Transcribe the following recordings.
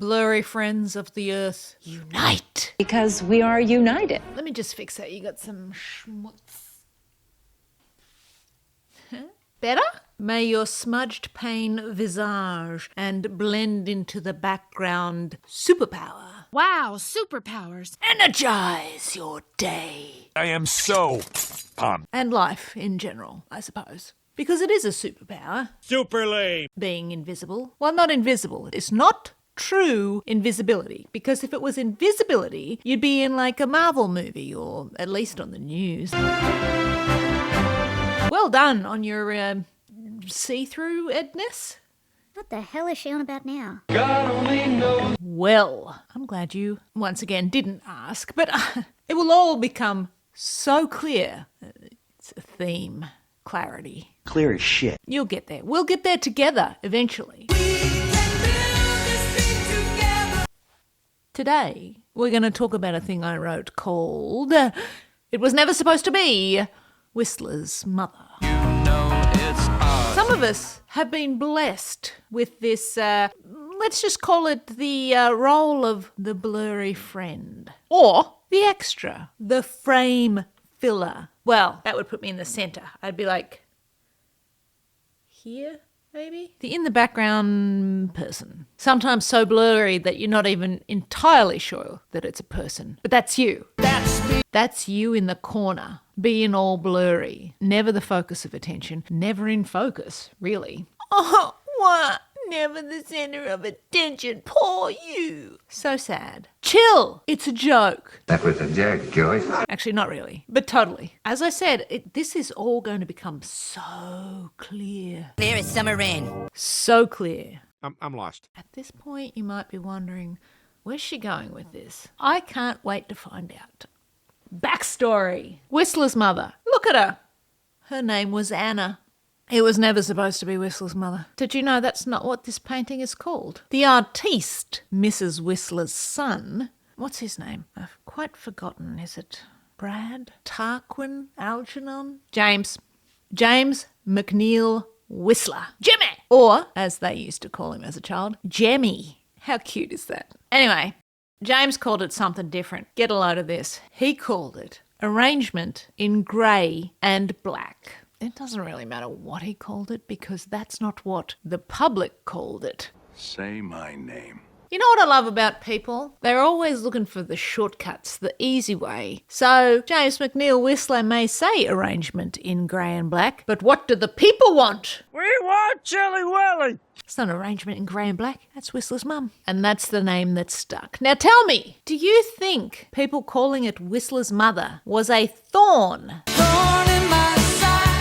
Blurry friends of the earth, unite. Because we are united. Let me just fix that. You got some schmutz. Better? May your smudged pane visage and blend into the background superpower. Wow, superpowers. Energize your day. I am so pumped. And life in general, I suppose. Because it is a superpower. Super lame. Being invisible. Well, not invisible. It's not true invisibility. Because if it was invisibility, you'd be in like a Marvel movie or at least on the news. Well done on your see-through-edness. What the hell is she on about now? God only knows. Well, I'm glad you once again didn't ask, but it will all become so clear. It's a theme. Clarity. Clear as shit. You'll get there. We'll get there together eventually. Today, we're going to talk about a thing I wrote called It Was Never Supposed to Be Whistler's Mother. Some of us have been blessed with this, let's just call it the role of the blurry friend. Or the extra, the frame filler. Well, that would put me in the centre. I'd be like, here, maybe? The in the background person. Sometimes so blurry that you're not even entirely sure that it's a person. But that's you. That's me. That's you in the corner, being all blurry. Never the focus of attention. Never in focus, really. Oh, what? Never the centre of attention. Poor you. So sad. Chill. It's a joke. That was a joke, Joyce. Actually, not really, but totally. As I said, this is all going to become so clear. Clear as summer rain. So clear. I'm lost. At this point, you might be wondering, where's she going with this? I can't wait to find out. Backstory. Whistler's mother. Look at her. Her name was Anna. It was never supposed to be Whistler's mother. Did you know that's not what this painting is called? The artiste, Mrs. Whistler's son, what's his name? I've quite forgotten. Is it Brad? Tarquin? Algernon? James McNeill Whistler. Jimmy! Or, as they used to call him as a child, Jemmy. How cute is that? Anyway, James called it something different. Get a load of this. He called it arrangement in grey and black. It doesn't really matter what he called it because that's not what the public called it. Say my name. You know what I love about people? They're always looking for the shortcuts, the easy way. So James McNeill Whistler may say arrangement in grey and black, but what do the people want? We want Chili Willy. It's not arrangement in grey and black. That's Whistler's mum. And that's the name that stuck. Now tell me, do you think people calling it Whistler's mother was a thorn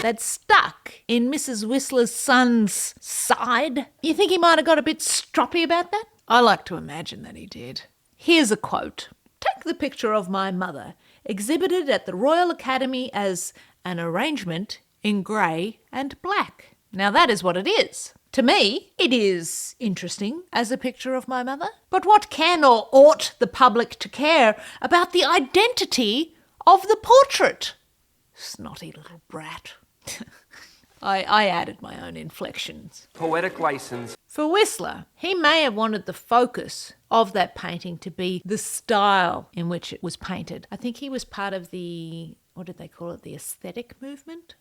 that stuck in Mrs. Whistler's son's side? You think he might have got a bit stroppy about that? I like to imagine that he did. Here's a quote. Take the picture of my mother, exhibited at the Royal Academy as an arrangement in grey and black. Now that is what it is. To me, it is interesting as a picture of my mother. But what can or ought the public to care about the identity of the portrait? Snotty little brat. I added my own inflections. Poetic license. For Whistler, he may have wanted the focus of that painting to be the style in which it was painted. I think he was part of the, what did they call it, the aesthetic movement?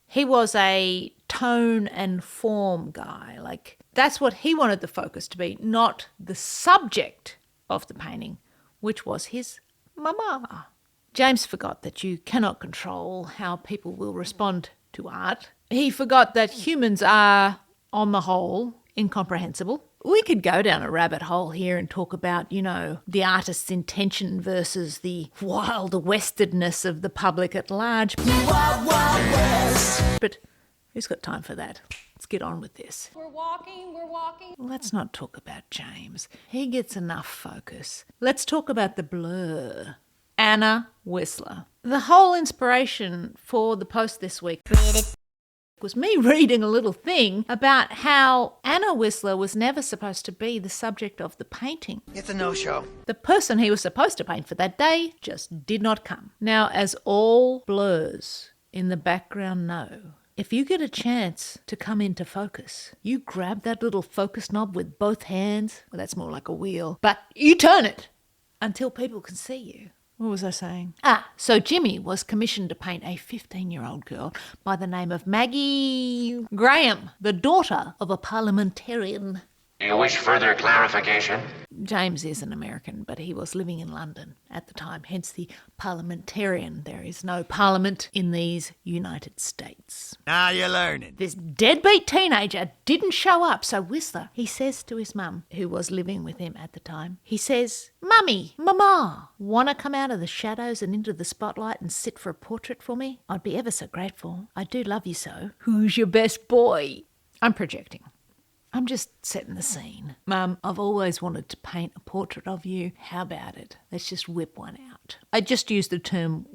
He was a tone and form guy. Like, that's what he wanted the focus to be, not the subject of the painting, which was his mama. James forgot that you cannot control how people will respond to art. He forgot that humans are, on the whole, incomprehensible. We could go down a rabbit hole here and talk about, the artist's intention versus the wild westedness of the public at large. Wild, wild west. But who's got time for that? Let's get on with this. We're walking. Let's not talk about James. He gets enough focus. Let's talk about the blur. Anna Whistler. The whole inspiration for the post this week was me reading a little thing about how Anna Whistler was never supposed to be the subject of the painting. It's a no-show. The person he was supposed to paint for that day just did not come. Now, as all blurs in the background know, if you get a chance to come into focus, you grab that little focus knob with both hands. Well, that's more like a wheel. But you turn it until people can see you. What was I saying? So Jimmy was commissioned to paint a 15-year-old girl by the name of Maggie Graham, the daughter of a parliamentarian. Do you wish further clarification? James is an American, but he was living in London at the time, hence the parliamentarian. There is no parliament in these United States. Now you're learning. This deadbeat teenager didn't show up, so Whistler, he says to his mum, who was living with him at the time, he says, Mummy, Mama, want to come out of the shadows and into the spotlight and sit for a portrait for me? I'd be ever so grateful. I do love you so. Who's your best boy? I'm projecting. I'm just setting the scene. Mum, I've always wanted to paint a portrait of you. How about it? Let's just whip one out. I just used the term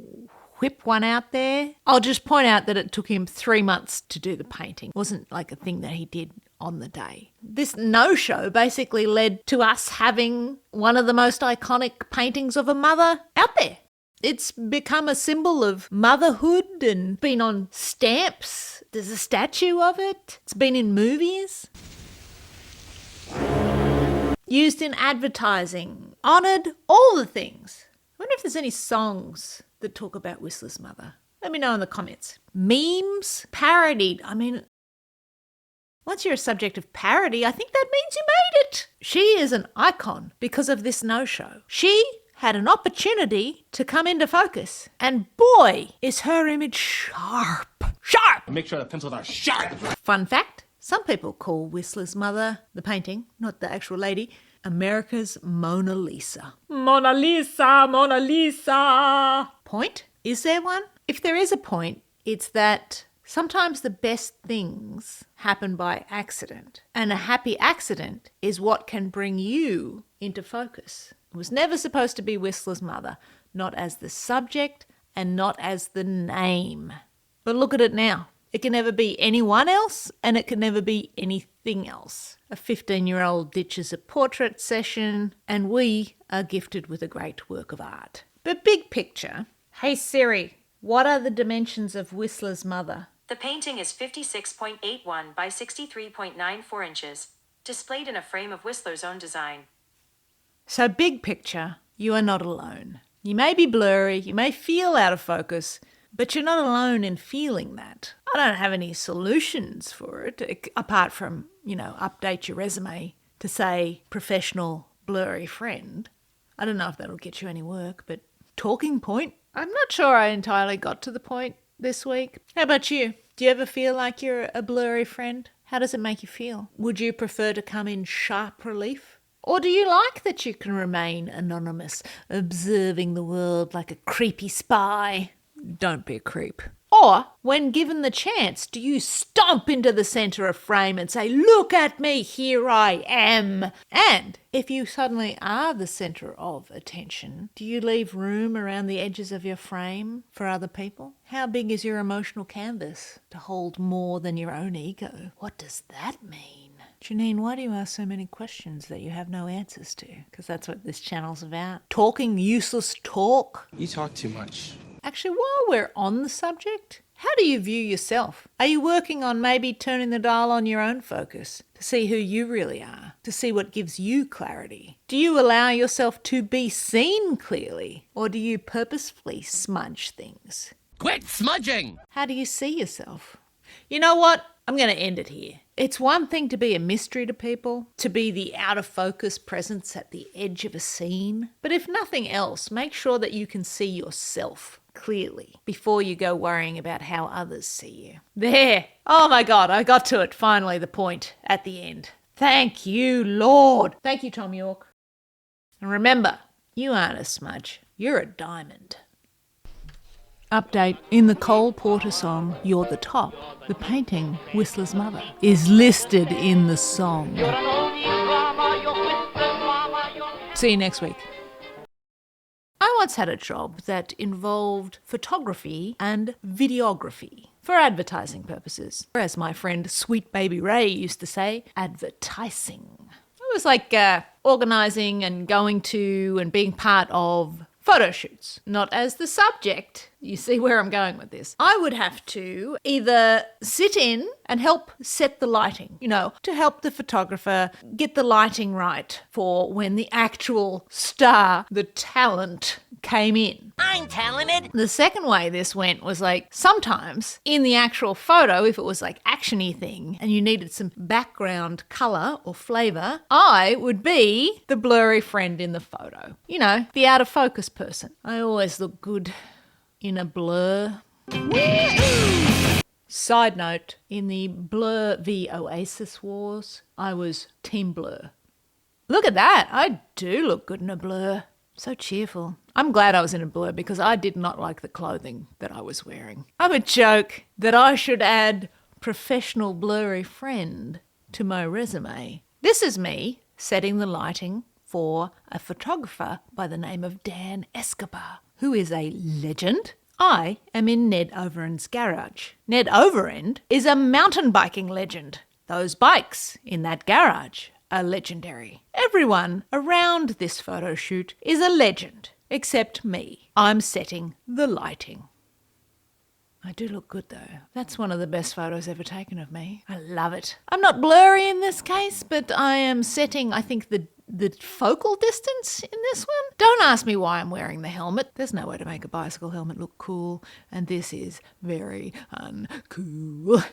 whip one out there. I'll just point out that it took him 3 months to do the painting. It wasn't like a thing that he did on the day. This no-show basically led to us having one of the most iconic paintings of a mother out there. It's become a symbol of motherhood and been on stamps. There's a statue of it. It's been in movies. Used in advertising, honoured, all the things. I wonder if there's any songs that talk about Whistler's mother. Let me know in the comments. Memes, parodied. I mean, once you're a subject of parody, I think that means you made it. She is an icon because of this no-show. She had an opportunity to come into focus, and boy, is her image sharp. Sharp! Make sure the pencils are sharp. Fun fact. Some people call Whistler's mother, the painting, not the actual lady, America's Mona Lisa. Mona Lisa, Mona Lisa. Point? Is there one? If there is a point, it's that sometimes the best things happen by accident. And a happy accident is what can bring you into focus. It was never supposed to be Whistler's mother, not as the subject and not as the name. But look at it now. It can never be anyone else, and it can never be anything else. A 15-year-old ditches a portrait session, and we are gifted with a great work of art. But big picture, hey Siri, what are the dimensions of Whistler's mother? The painting is 56.81 by 63.94 inches, displayed in a frame of Whistler's own design. So big picture, you are not alone. You may be blurry, you may feel out of focus, but you're not alone in feeling that. I don't have any solutions for it, apart from, update your resume to say professional blurry friend. I don't know if that'll get you any work, but talking point? I'm not sure I entirely got to the point this week. How about you? Do you ever feel like you're a blurry friend? How does it make you feel? Would you prefer to come in sharp relief? Or do you like that you can remain anonymous, observing the world like a creepy spy? Don't be a creep. Or, when given the chance, do you stomp into the centre of frame and say, look at me, here I am? And if you suddenly are the centre of attention, do you leave room around the edges of your frame for other people? How big is your emotional canvas to hold more than your own ego? What does that mean? Janine, why do you ask so many questions that you have no answers to? Because that's what this channel's about. Talking useless talk. You talk too much. Actually, while we're on the subject, how do you view yourself? Are you working on maybe turning the dial on your own focus to see who you really are, to see what gives you clarity? Do you allow yourself to be seen clearly, or do you purposefully smudge things? Quit smudging! How do you see yourself? You know what? I'm going to end it here. It's one thing to be a mystery to people, to be the out-of-focus presence at the edge of a scene. But if nothing else, make sure that you can see yourself clearly before you go worrying about how others see you. There! Oh my God, I got to it. Finally, the point at the end. Thank you, Lord. Thank you, Tom York. And remember, you aren't a smudge. You're a diamond. Update, in the Cole Porter song, You're the Top, the painting, Whistler's Mother, is listed in the song. See you next week. I once had a job that involved photography and videography for advertising purposes. Or as my friend Sweet Baby Ray used to say, advertising. It was like organising and going to and being part of photo shoots, not as the subject, You see where I'm going with this. I would have to either sit in and help set the lighting, to help the photographer get the lighting right for when the actual star, the talent, came in. I'm talented. The second way this went was sometimes in the actual photo, if it was action-y thing and you needed some background colour or flavour, I would be the blurry friend in the photo. The out of focus person. I always look good in a blur. Side note, in the Blur v Oasis wars, I was Team Blur. Look at that, I do look good in a blur. So cheerful. I'm glad I was in a blur because I did not like the clothing that I was wearing. I would joke that I should add professional blurry friend to my resume. This is me setting the lighting for a photographer by the name of Dan Escobar, who is a legend. I am in Ned Overend's garage. Ned Overend is a mountain biking legend. Those bikes in that garage are legendary. Everyone around this photo shoot is a legend, except me. I'm setting the lighting. I do look good though. That's one of the best photos ever taken of me. I love it. I'm not blurry in this case, but I am setting, I think, the focal distance in this one. Don't ask me why I'm wearing the helmet. There's no way to make a bicycle helmet look cool, and this is very uncool.